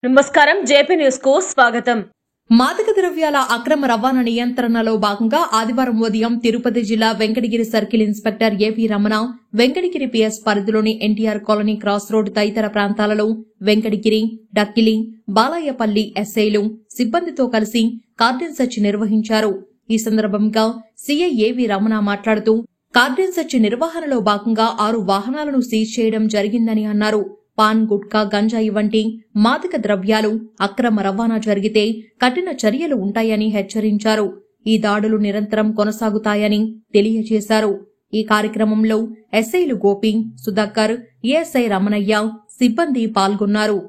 నమస్కారం JP news కు స్వాగతం. మాదక ద్రవ్యాల అక్రమ రవాణా నియంత్రణలో భాగంగా ఆదివారం ఉదయం తిరుపతి జిల్లా వెంకటగిరి సర్కిల్ ఇన్స్పెక్టర్ ఏవి రమణ వెంకటగిరి పిఎస్ పరిధిలోని ఎన్టీఆర్ కాలనీ క్రాస్ రోడ్ తదితర ప్రాంతాలలో వెంకటగిరి, డక్కిలి, బాలయ్యపల్లి ఎస్ఐలు సిబ్బందితో కలిసి కార్డన్ సెర్చ్ నిర్వహించారు. ఈ సందర్భంగా సీఐ ఏవి రమణ మాట్లాడుతూ కార్డన్ సెర్చ్ నిర్వహణలో భాగంగా 6 వాహనాలను సీజ్ చేయడం జరిగిందని అన్నారు. పాన్, గుట్కా, గంజాయి వంటి మాదక ద్రవ్యాలు అక్రమ రవాణా జరిగితే కఠిన చర్యలు ఉంటాయని హెచ్చరించారు. ఈ దాడులు నిరంతరం కొనసాగుతాయని తెలియజేశారు. ఈ కార్యక్రమంలో ఎస్ఐలు గోపి, సుధాకర్, ఏఎస్ఐ రమణయ్య సిబ్బంది పాల్గొన్నారు.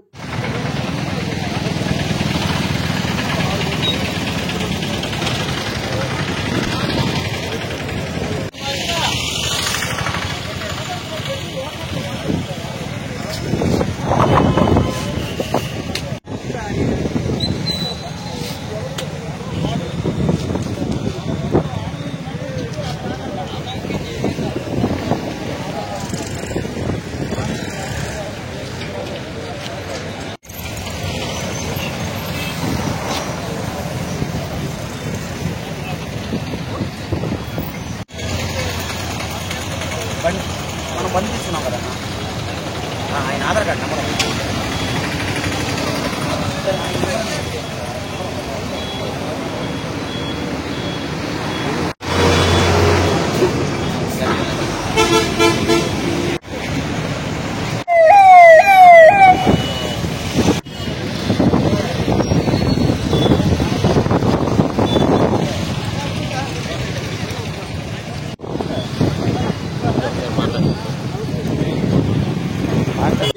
మనం బంద్ తీసుకున్నాం కదా ఆయన ఆధార్ కార్డు నెంబర్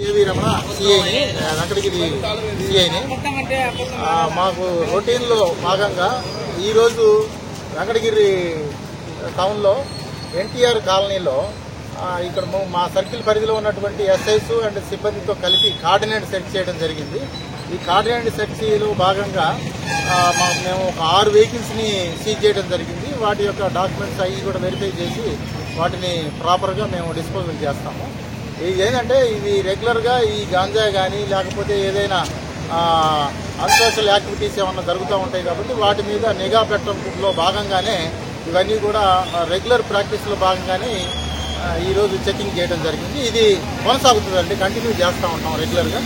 ఏవి రమణ సిఐని, వెంకటగిరి సిఐని. మాకు రొటీన్లో భాగంగా ఈరోజు వెంకటగిరి టౌన్లో ఎన్టీఆర్ కాలనీలో ఇక్కడ మా సర్కిల్ పరిధిలో ఉన్నటువంటి ఎస్ఐస్ అండ్ సిబ్బందితో కలిపి కార్డినేట్ సెర్చ్ చేయడం జరిగింది. ఈ కార్డినేట్ సెర్చ్లో భాగంగా మేము ఒక 6 వెహికల్స్ని సీజ్ చేయడం జరిగింది. వాటి యొక్క డాక్యుమెంట్స్ అవి కూడా వెరిఫై చేసి వాటిని ప్రాపర్గా మేము డిస్పోజల్ చేస్తాము. ఇది ఏంటంటే ఇవి రెగ్యులర్గా ఈ గాంజా కానీ లేకపోతే ఏదైనా అన్సోషల్ యాక్టివిటీస్ ఏమన్నా జరుగుతూ ఉంటాయి కాబట్టి వాటి మీద నిఘా పెట్టడంలో భాగంగానే ఇవన్నీ కూడా రెగ్యులర్ ప్రాక్టీస్లో భాగంగానే ఈరోజు చెకింగ్ చేయడం జరిగింది. ఇది కొనసాగుతుందండి, కంటిన్యూ చేస్తూ ఉంటాం రెగ్యులర్గా.